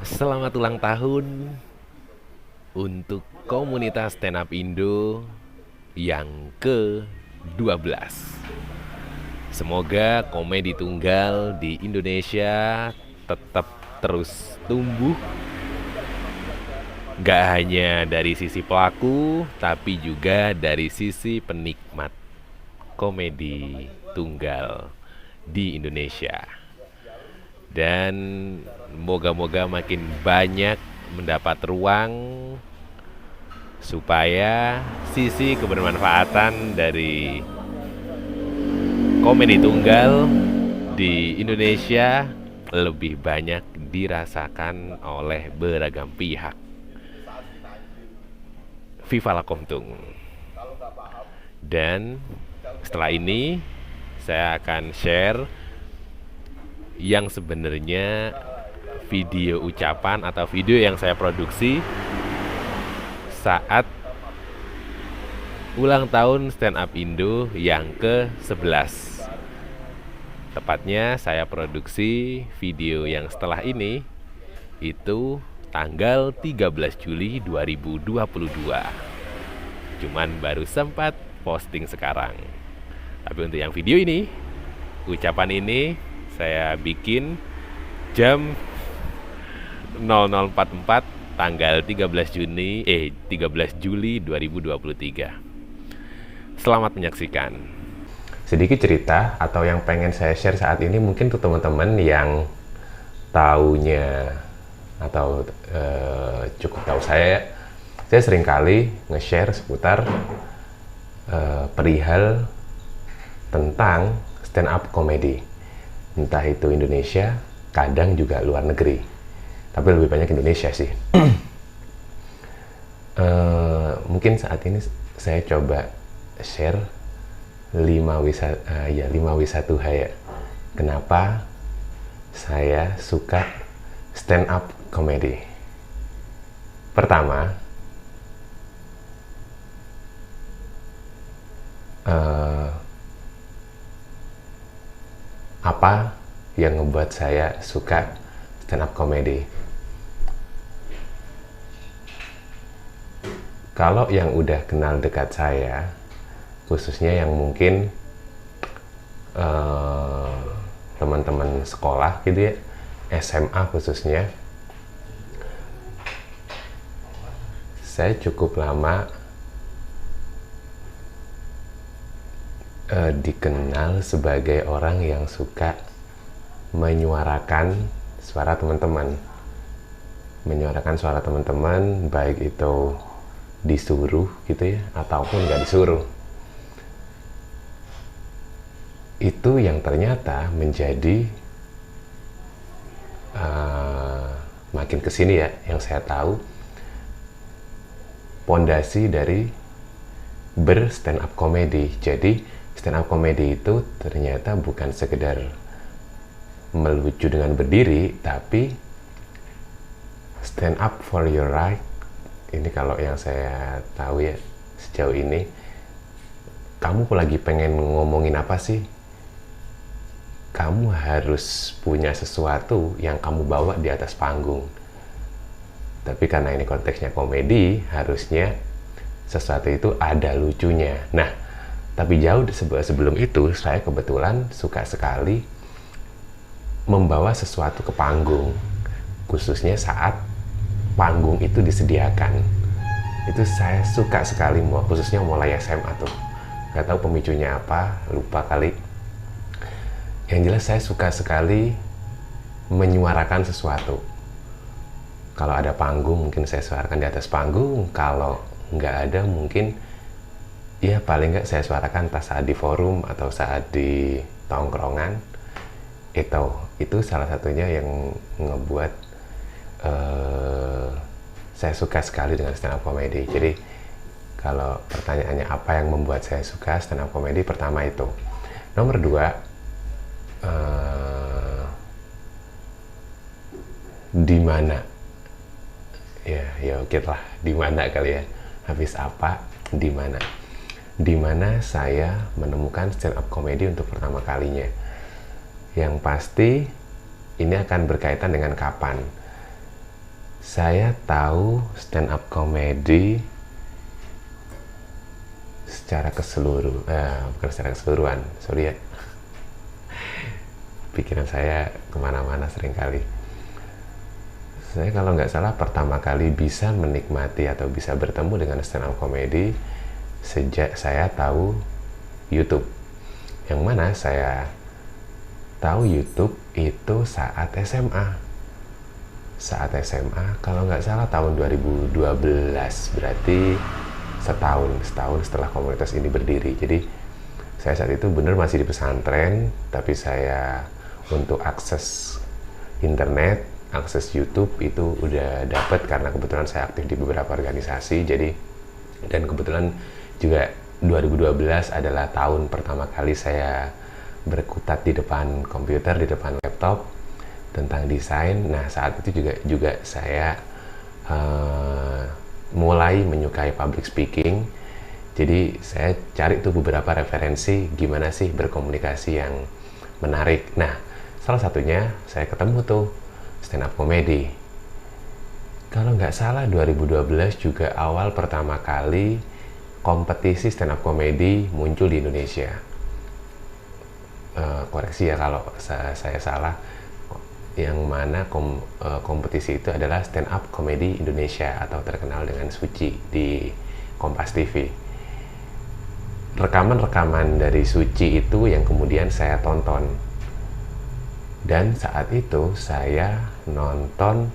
Selamat ulang tahun untuk komunitas Stand Up Indo yang ke-12. Semoga komedi tunggal di Indonesia tetap terus tumbuh, gak hanya dari sisi pelaku, tapi juga dari sisi penikmat komedi tunggal di Indonesia. Dan moga-moga makin banyak mendapat ruang supaya sisi kebermanfaatan dari komedi tunggal di Indonesia lebih banyak dirasakan oleh beragam pihak. Viva Lakomtung. Dan setelah ini saya akan share yang sebenarnya video ucapan atau video yang saya produksi saat ulang tahun Stand Up Indo yang ke-11. Tepatnya saya produksi video yang setelah ini itu tanggal 13 Juli 2022. Cuman baru sempat posting sekarang. Tapi untuk yang video ini, ucapan ini saya bikin jam 00.44 tanggal 13 Juli 2023. Selamat menyaksikan. Sedikit cerita atau yang pengen saya share saat ini mungkin tuh teman-teman yang taunya atau cukup tahu saya seringkali nge-share seputar perihal tentang stand up comedy, entah itu Indonesia, kadang juga luar negeri, tapi lebih banyak Indonesia sih. Mungkin saat ini saya coba share 5W1H ya. Kenapa saya suka stand up comedy? Pertama, apa yang membuat saya suka stand up comedy? Kalau yang udah kenal dekat saya, khususnya yang mungkin teman-teman sekolah gitu ya, SMA khususnya, saya cukup lama dikenal sebagai orang yang suka menyuarakan suara teman-teman, baik itu disuruh gitu ya ataupun nggak disuruh. Itu yang ternyata menjadi makin kesini ya, yang saya tahu pondasi dari stand up comedy. Jadi stand up comedy itu ternyata bukan sekedar melucu dengan berdiri, tapi stand up for your right. Ini kalau yang saya tahu ya sejauh ini, kamu lagi pengen ngomongin apa sih? Kamu harus punya sesuatu yang kamu bawa di atas panggung. Tapi karena ini konteksnya komedi, harusnya sesuatu itu ada lucunya. Nah, tapi jauh sebelum itu, saya kebetulan suka sekali membawa sesuatu ke panggung, khususnya saat panggung itu disediakan. Itu saya suka sekali, khususnya mulai SMA tuh. Gak tahu pemicunya apa, lupa kali. Yang jelas saya suka sekali menyuarakan sesuatu. Kalau ada panggung mungkin saya suarakan di atas panggung, kalau nggak ada mungkin ya paling nggak saya suarakan entah saat di forum atau saat di tongkrongan. Itu salah satunya yang ngebuat saya suka sekali dengan stand up comedy. Jadi kalau pertanyaannya apa yang membuat saya suka stand up comedy, pertama itu. Nomor dua, di mana? Ya oke lah, di mana kali ya? Habis apa? Di mana? Di mana saya menemukan stand up comedy untuk pertama kalinya? Yang pasti ini akan berkaitan dengan kapan. saya tahu stand up comedy secara bukan secara keseluruhan, sorry ya, pikiran saya kemana-mana seringkali. Saya kalau nggak salah pertama kali bisa menikmati atau bisa bertemu dengan stand up comedy sejak saya tahu YouTube. Yang mana saya tahu YouTube itu saat SMA. Saat SMA, kalau nggak salah tahun 2012, berarti setahun setelah komunitas ini berdiri. Jadi saya saat itu bener masih di pesantren, tapi saya untuk akses internet, akses YouTube itu udah dapet karena kebetulan saya aktif di beberapa organisasi. Jadi dan kebetulan juga 2012 adalah tahun pertama kali saya berkutat di depan komputer, di depan laptop tentang desain. Nah, saat itu juga saya mulai menyukai public speaking. Jadi saya cari tuh beberapa referensi gimana sih berkomunikasi yang menarik. Nah, salah satunya saya ketemu tuh stand up comedy. Kalau nggak salah 2012 juga awal pertama kali kompetisi stand up comedy muncul di Indonesia. Koreksi ya kalau saya salah. Yang mana kompetisi itu adalah Stand Up Comedy Indonesia atau terkenal dengan Suci di Kompas TV. Rekaman-rekaman dari Suci itu yang kemudian saya tonton. Dan saat itu saya nonton,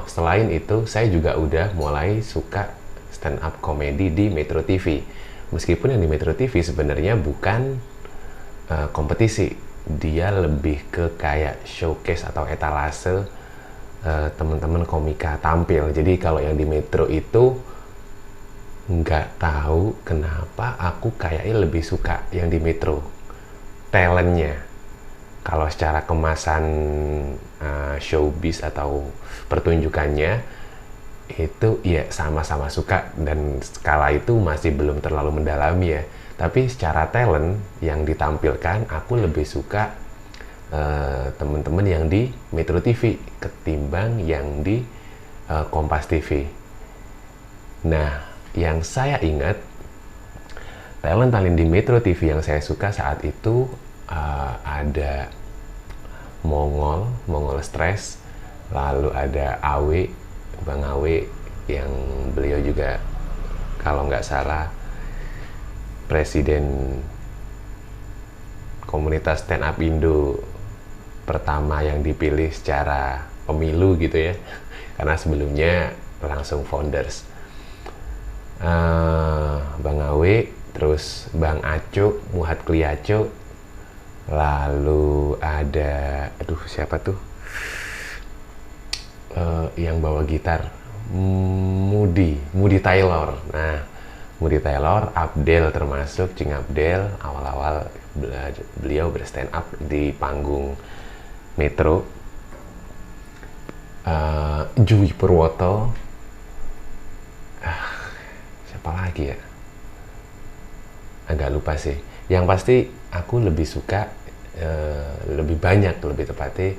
selain itu saya juga udah mulai suka stand up comedy di Metro TV. Meskipun yang di Metro TV sebenarnya bukan kompetisi, dia lebih ke kayak showcase atau etalase teman-teman komika tampil. Jadi kalau yang di Metro itu nggak tahu kenapa aku kayaknya lebih suka yang di Metro, talentnya. Kalau secara kemasan showbiz atau pertunjukannya itu ya sama-sama suka, dan skala itu masih belum terlalu mendalami ya. Tapi secara talent yang ditampilkan, aku lebih suka teman-teman yang di Metro TV ketimbang yang di Kompas TV. Nah, yang saya ingat talent di Metro TV yang saya suka saat itu ada Mongol Stress, lalu ada Awe, Bang Awe, yang beliau juga kalau nggak salah presiden komunitas stand up Indo pertama yang dipilih secara pemilu gitu ya, karena sebelumnya langsung founders. Bang Awe, terus Bang Aco, Muhat Kliaco, lalu ada siapa tuh yang bawa gitar, Moody Taylor. Nah, Moody Taylor, Abdel termasuk, Cing Abdel, awal-awal beliau berstand up di panggung Metro. Jui Purwoto, siapa lagi ya? Agak lupa sih. Yang pasti aku lebih suka, lebih tepatnya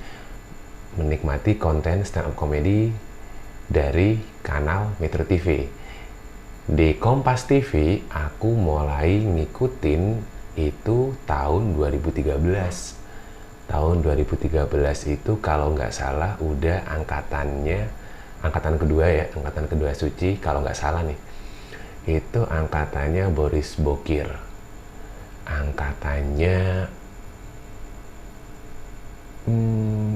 menikmati konten stand up comedy dari kanal Metro TV. Di Kompas TV aku mulai ngikutin itu tahun 2013. Tahun 2013 itu kalau nggak salah udah angkatan kedua Suci, kalau nggak salah nih. Itu angkatannya Boris Bokir. Angkatannya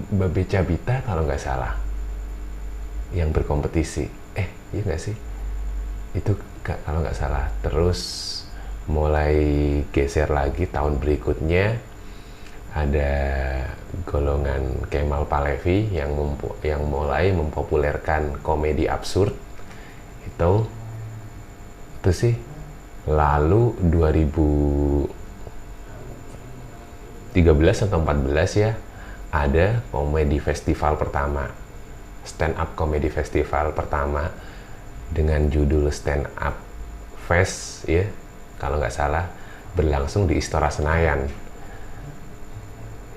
Babe Cabita kalau nggak salah yang berkompetisi. Iya nggak sih? Itu kalau nggak salah. Terus mulai geser lagi tahun berikutnya ada golongan Kemal Palevi yang mulai mempopulerkan komedi absurd itu sih. Lalu 2013 atau 14 ya, ada komedi festival pertama, stand up komedi festival pertama dengan judul Stand Up Fest ya, kalau nggak salah, berlangsung di Istora Senayan,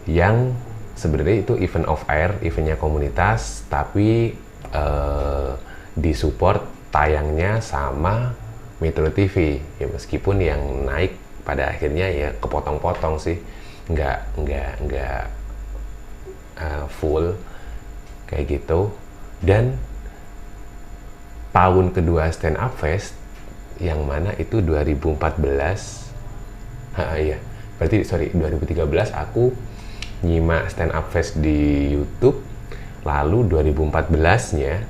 yang sebenarnya itu event off air, eventnya komunitas, tapi disupport tayangnya sama Metro TV. Ya meskipun yang naik pada akhirnya ya kepotong-potong sih, nggak full kayak gitu. Dan tahun kedua Stand Up Fest yang mana itu 2014, iya, berarti 2013 aku nyimak Stand Up Fest di YouTube, lalu 2014-nya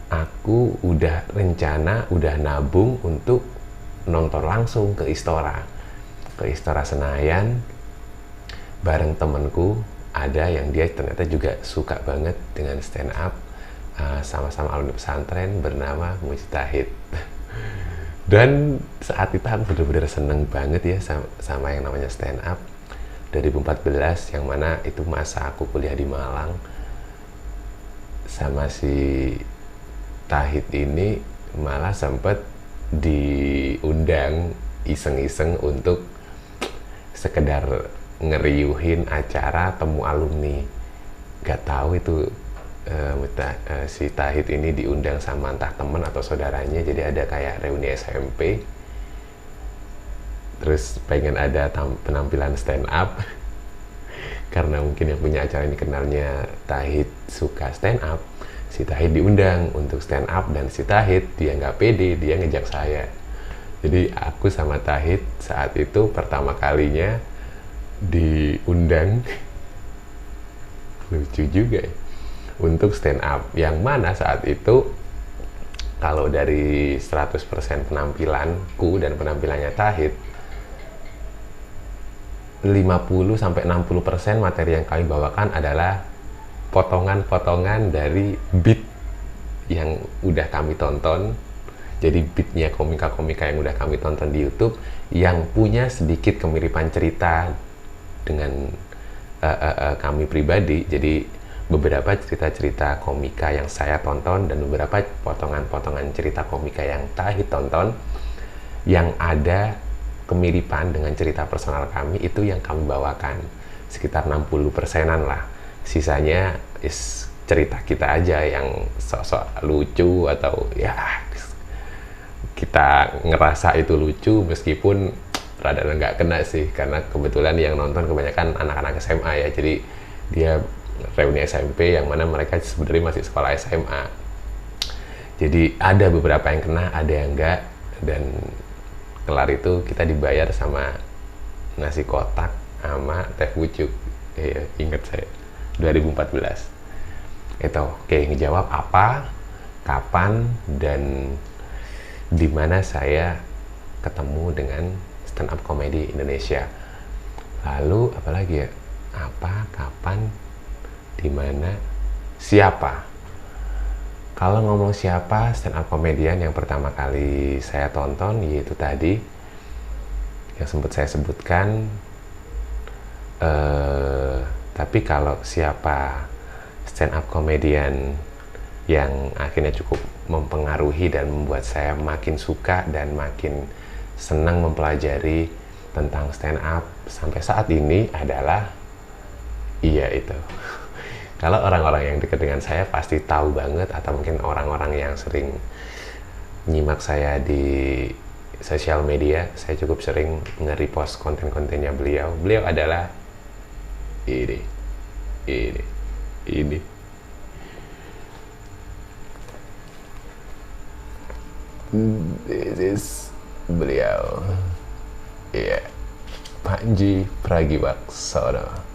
aku udah nabung untuk nonton langsung ke Istora Senayan bareng temenku, ada yang dia ternyata juga suka banget dengan stand up, sama-sama alumni pesantren bernama Mujtahid. Dan saat itu aku bener-bener seneng banget ya sama yang namanya stand up. 2014 yang mana itu masa aku kuliah di Malang, sama si Tahid ini malah sempet diundang iseng-iseng untuk sekedar ngeriuhin acara temu alumni. Gak tahu itu si Tahid ini diundang sama entah temen atau saudaranya, jadi ada kayak reuni SMP, terus pengen ada penampilan stand up. Karena mungkin yang punya acara ini kenalnya Tahid suka stand up, si Tahid diundang untuk stand up, dan si Tahid dia nggak pede, dia ngejak saya. Jadi aku sama Tahid saat itu pertama kalinya diundang lucu juga ya, untuk stand up, yang mana saat itu kalau dari 100% penampilanku dan penampilannya Tahid, 50-60% materi yang kami bawakan adalah potongan-potongan dari beat yang udah kami tonton. Jadi beatnya komika-komika yang udah kami tonton di YouTube, yang punya sedikit kemiripan cerita dengan kami pribadi. Jadi beberapa cerita-cerita komika yang saya tonton dan beberapa potongan-potongan cerita komika yang Tahid tonton yang ada kemiripan dengan cerita personal kami, itu yang kami bawakan sekitar 60%-an lah. Sisanya is cerita kita aja yang sok-sok lucu atau ya kita ngerasa itu lucu meskipun rada nggak kena sih, karena kebetulan yang nonton kebanyakan anak-anak SMA ya, jadi dia reuni SMP yang mana mereka sebenarnya masih sekolah SMA. Jadi ada beberapa yang kena, ada yang enggak, dan kelar itu kita dibayar sama nasi kotak sama teh pucuk. Iya, ingat saya 2014 itu. Oke, ngejawab apa, kapan, dan di mana saya ketemu dengan stand up comedy Indonesia. Lalu apalagi ya, apa, kapan, di mana, siapa. Kalau ngomong siapa stand up komedian yang pertama kali saya tonton, yaitu tadi yang sempat saya sebutkan. Tapi kalau siapa stand up komedian yang akhirnya cukup mempengaruhi dan membuat saya makin suka dan makin senang mempelajari tentang stand up sampai saat ini adalah, iya itu. Kalau orang-orang yang dekat dengan saya pasti tahu banget, atau mungkin orang-orang yang sering nyimak saya di sosial media, saya cukup sering nge-repost konten-kontennya beliau. Beliau adalah ini. This is beliau. Iya, Panji Pragiwaksono.